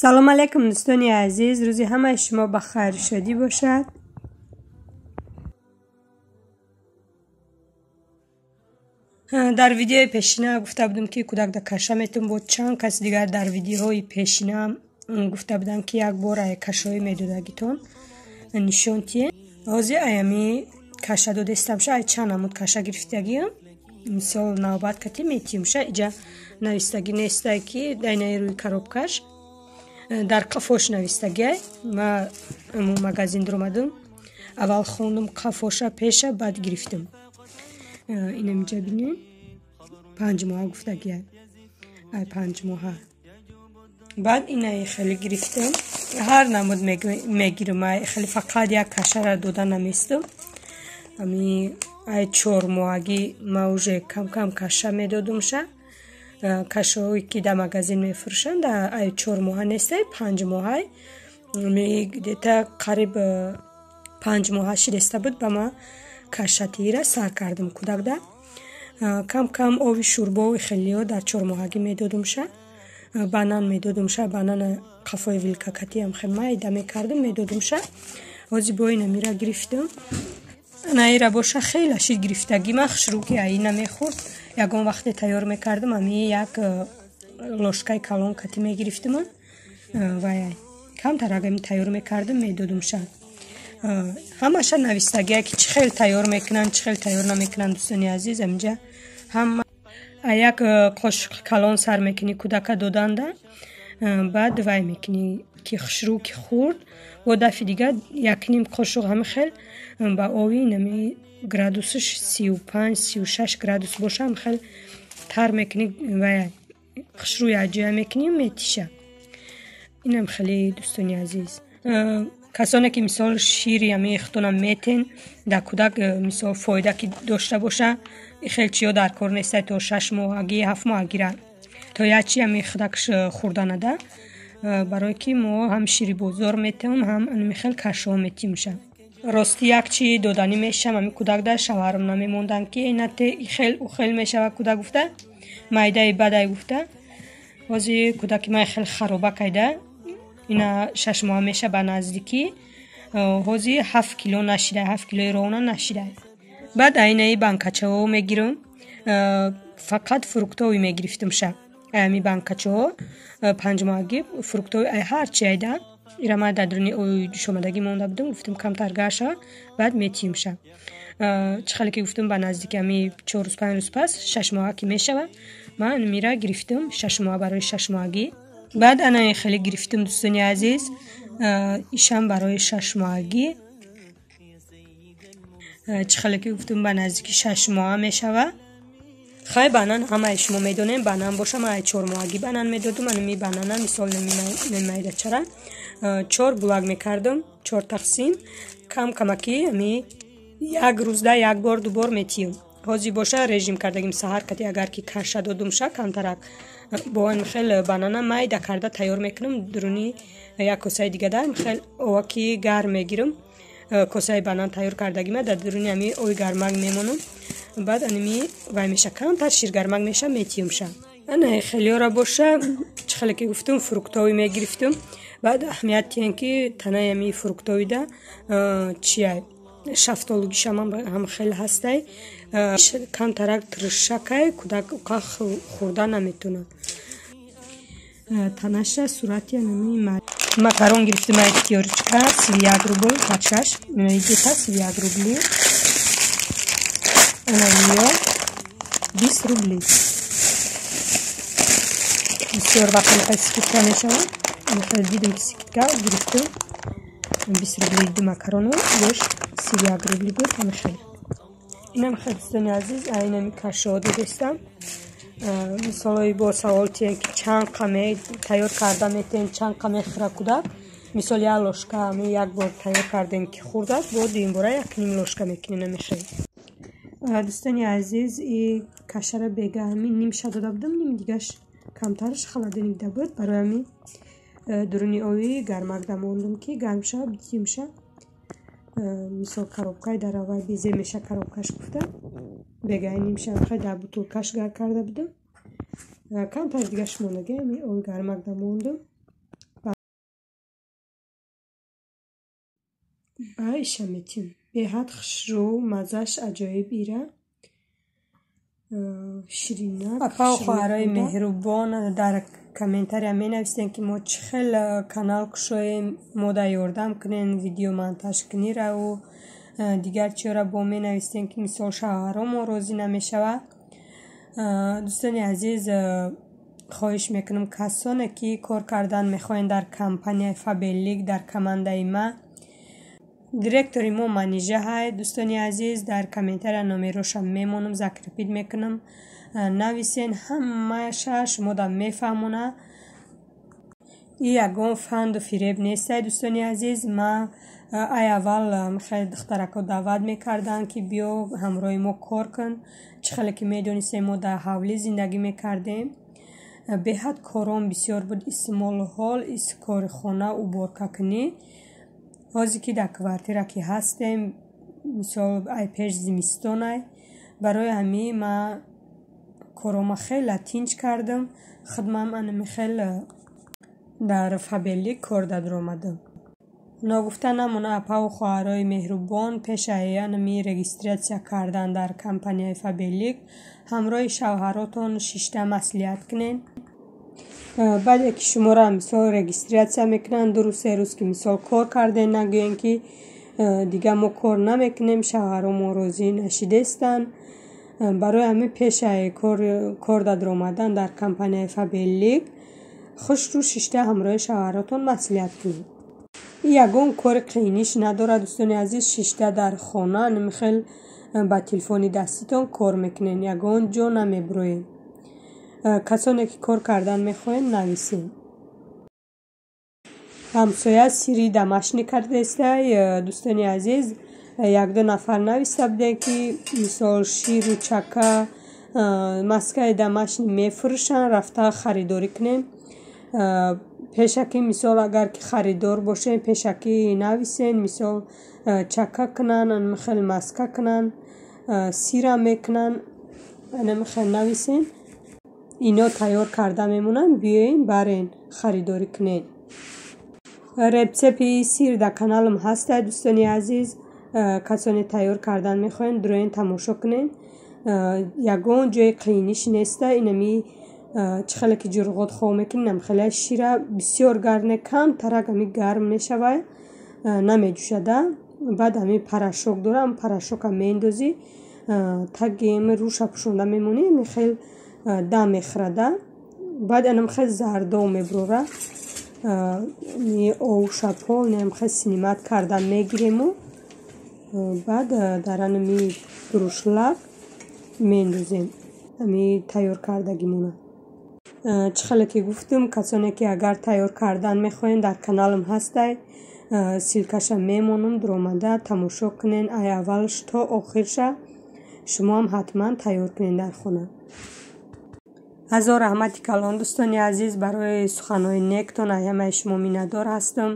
سلام علیکم دوستان عزیز، روزی همه شما بخیر شادی باشد. در ویدیوی پیشینه گفته بودم که کودک در کشه میتون بود. چند کس دیگر در ویدیوهای پیشینه گفته بودم که یک بار کشه‌های میدودگیتون نشون تیه. آزی ایامی کشه دو دستم شه چند نمود کشه گرفتگیم مثال نوبت کتی میتیم شه ایجا نویستگی نیسته که دینه روی کروبکش در قفوش نویستگی ما مغازین درمدم. اول خوندم قفوشا پیشه بعد گرفتم. اینم اینجا بینید 5 ماه گفتگی ای 5 ماه بعد اینه خیلی گرفتم. هر نمود میگیرم خیلی فقط یک کشه را دادن نمیستم. امی ای 4 ماهگی موجه کم کم کشه میدادم شه. کشه‌هایی که در مغازین میفروشند ای 4 ماه نیست 5 ماه میگیده قریب 5 ماه شدسته بود با ما کشتی را سر کردم کودک ده کم کم آوی شوربا و خیلی در 4 ماهگی میدادم شه. بانان میدادم شه. بانان قفای ویلکاکتی هم خیلی مایده میکردم میدادم شه. آزی با این میرا گرفتم. ایرا باشه خیلی شید گرفتگی من شروع که اینا میخورد. یکم وقتی تیار میکردم امی یک لشکای کلان کتی میگرفتم و کم تر اگه تیار میکردم میدادم شه. همشه نویستگی که چه خیلی تیار میکنن چه خیلی تیار نمیکنن دوستانی عزیز. اینجا هم یک قاشق کلان سر میکنی کودک دادن ده بعد وای میکنی که شروع که خورد و دفعه دیگه یک نیم قاشق هم خیلی با آوی نمی گرادوسش 35 36 گرادوس باشه هم خیلی تر میکنی و خشروی عجیه میکنی میتیشه. اینم خیلی دوستانی عزیز کسانی که مثال شیری همی اختونم میتین در کودک مثال فایده که داشته باشه خیلی چیو در کار نیسته تا 6 ماهگی 7 ماهگی را تا یچی همی خودکش خوردن ده برای که ما هم شیری بازار میتیم هم خیلی کشو میتیم شه. راستی یک چی دادنی میشم همی کودک در شوهرم نمیموندن که اینت خیلی او خیلی میشه و کودک گفته مایده بدای گفته واسه کودک ما خیلی خرابه کیده اینا 6 ماه میشه به نزدیکی هازی 7 کیلو نشیده 7 کیلو رونه نشیده. بعد اینه بانکچه ها میگیرم فقط فروکتوی میگرفتم شه. امی بانکچه ها 5 ماهگی فروکتوی هر چی ایده ایرا ما در درونی اوی شمدگی مونده بودم گفتم کم ترگاشه بعد میتیم شه. چه خیلی که گفتم به نزدیک امی 4 روز 5 روز پس 6 ماه که میشه من میرا گرفتم 6 ماه برای 6 ماهگی. بعد انا خیلی گرفتم دوستانی عزیز ایشم برای 6 ماهگی چه خیلی که گفتم به نزدیک 6 ماه میشه. خیلی بانان همه شما میدونیم بانان باشه من 4 ماهگی بانان میدادم. من می بانان مثال نمیده چرا 4 بلاگ میکردم 4 تقسیم کم کمکی می یک روز ده یک بار دو بار میتیم. هازی باشه رژیم کردگیم سحر کتی اگر که کشه دادم شه کم ترک با این خیلی بانانا مایده کرده تیار میکنم درونی یک کاسه دیگه دارم خیلی اوکی گرم میگیرم کاسه بانان تیار کردگیم در درونی همی اوی گرمک میمونم بعد انمی وای میشه کم تر شیر گرمک میشه میتیم شه. انا خیلی را باشه چه خیلی که گفتم فروکتوی میگرفتم. بعد اهمیت این که تنه همی فروکتوی ده چیه شفتالوگیش هم خیلی هسته کم ترک ترشکه کودک خوردن نمیتونه تنشه صورتی نمی مکرون گرفتیم اختیارچکه 31 روبل بچهش میدیده 31 روبلی انویا 20 روبلی بسیار وقت میخوای سکیت کنه شود میخوای دیدم که سکیت که گرفتم 20 روبلی دو مکرونو گوش 31 روبلی بود همه خیلی. اینم خیلی دوستانی عزیز اینمی کشه دو دستم مثال با سوال تیه که چند قمه تیار کرده میتین چند قمه خیره کودک مثال یک لشکه همی یک بار تیار کردیم که خوردک بود این باره یک نیم لشکه میکنی نمیخوایی. دوستانی عزیز این کشه را بگه همی نیم شه داده بودم نیم دیگهش کمترش خلده نیده بود برای همی درونی آوی گرمک دموندم که گرم شه بیتیم شه مثال کروبکای در آوای بیزه میشه کروبکش گفته بگه نیم شه خیلی در بطول کش گر کرده بودم کم تر دیگه شمونده گه همی آوی گرمک دموندم айшаметим беҳад хушрӯ маззаш аҷоиб ира ширина апа хоҳарои меҳрубон дар комментария менависен ки мо чӣ хел канал кушоем мода ёрдам кунен видео монтаж кунираву дигар чиёра бо менависен ки мисол шавҳаромо розӣ намешавад. дӯстони азиз хоҳиш мекунам касоне ки кор кардан мехоҳен дар компанияи Fabellic дар командаи ма директори мо манижа ҳай дӯстони азиз дар комментария номероша мемонам закрепид мекунам нависен ҳамаша шумо да мефаҳмона и ягон фанду фиреб нестай дӯстони азиз ма ай аввал хеле духтарако даъват мекарданд ки биё ҳамроҳи мо кор кун чӣ хеле ки медонистем мо дар ҳавлӣ зиндагӣ мекардем беҳад корон бисёр буд истимолҳол ис кори хона уборкакунӣ ҳозир ки дар квартира ки ҳастем мисол ай пеш зимистонай барои ҳамин ма корома хеле тинҷ кардам хидмам анами хеле дар Fabellic кор дадромадам ногуфта намона апаву хоҳарои меҳрубон пешаи анами регистратсия кардан дар компанияи Fabellic ҳамроҳи шавҳаротон шишта маслиҳат кунен баъде ки шуморо мисол регистратсия мекунанд ду се рӯз ки мисол кор карден нагӯен ки дига мо кор намекунем шавҳаромо розӣ нашидестанд барои ҳамин пешаи кор дадромадан дар компанияи Fabellic хушрӯ шишта ҳамроҳи шавҳаротон маслиҳат кунед ягон кори қииниш надорад дӯстони азиз шишта дар хона намихел ба телефони даститон кор мекунен ягон ҷо намебуроем касоне ки кор кардан мехоҳен нависен ҳамсоя сири домашнӣ кардестай дӯстони азиз як-ду нафар нависта будем ки мисол ширу чака маскаи домашнӣ мефурӯшанд рафта харидорӣ кунем пешакӣ мисол агар ки харидор бошем пешакӣ нависен мисол чака кунан анамихел маска кунан сира мекунан анамихел нависен ино тайёр карда мемонанд биёен барен харидорӣ кунен рецепти сир дар каналам ҳастад дӯстони азиз касоне тайёр кардан мехоҳен дуроен тамошо кунен ягон ҷои қииниш неста инами чӣ хеле ки ҷурғот хоҳ мекунем намхеле шира бисёр гарне камтарак ами гарм мешавад намеҷӯшада баъд ами порошок дорам порошока меандозӣ таги ами рӯша пӯшонда мемонӣ ами хел дам мехӯрада баъд анам хел зардо мебурора овушапол нем хел синимат кардан мегирему баъд дар анами бурушлак меандозем ами тайёр кардагимона чӣ хеле ки гуфтам касоне ки агар тайёр кардан мехоҳен дар каналам ҳастай силкаша мемонам дуромада тамошо кунен ай аввалш то охирша шумоам ҳатман тайёр кунен дар хона ҳазор раҳмати калон дӯстони азиз барои суханҳои нектон айҳамаи шумо миннатдор ҳастам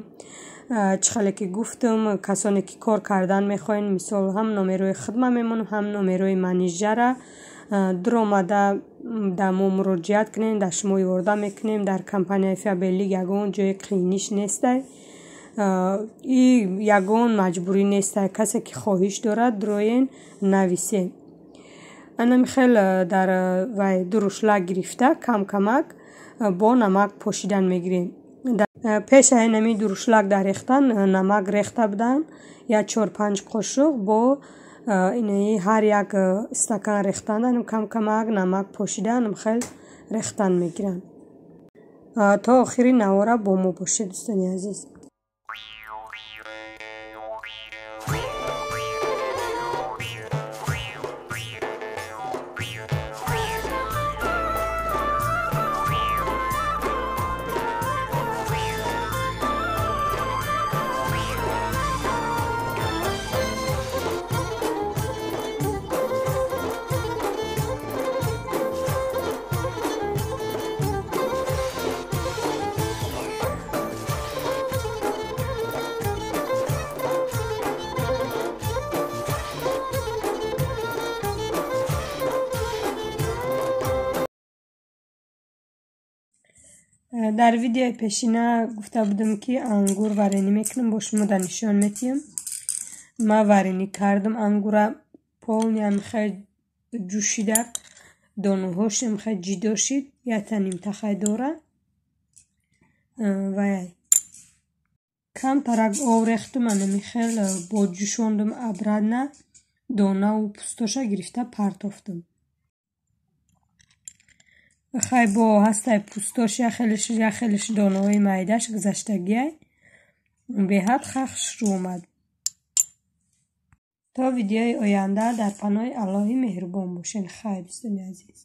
чӣ хеле ки гуфтам касоне ки кор кардан мехоҳен мисол ҳам номерои хидма мемонам ҳам номерои менеҷера дуромада дар мо муроҷиат кунем дар шумо ёрдам мекунем дар компанияи Fabellic ягон ҷои қииниш нестай и ягон маҷбурӣ нестай касе ки хоҳиш дорад дуроен нависен анами хел дар вай дурушлак гирифта камак бо намак пошидан мегирем пеша инами дурушлак дар рехтан намак рехта будан я 4-5 қошуқ бо инаи ҳар як стакан рехтандан камак намак пошидан хел рехтан мегиранд то охири навора бо мо бошед дӯстони азиз дар видеои пешина гуфта будам ки ангур варенӣ мекунам бо шумо дар нишон метиҳам ма варенӣ кардам. ангура полния мехай ҷӯшида, донуҳоше мехай ҷидо шид. Ята нимтахай дора. Ваяй камтарак ов рехтум, анамихел бо ҷӯшондум абрана, донаву пӯстоша гирифта партофтум. Хай бо ҳастай пӯстош яхелиш донаҳои майдаш гузаштагиай беҳад хахшрӯ омад. То видеои оянда дар паноҳи Аллоҳи меҳрубон бошен. Хайр дӯстони азиз.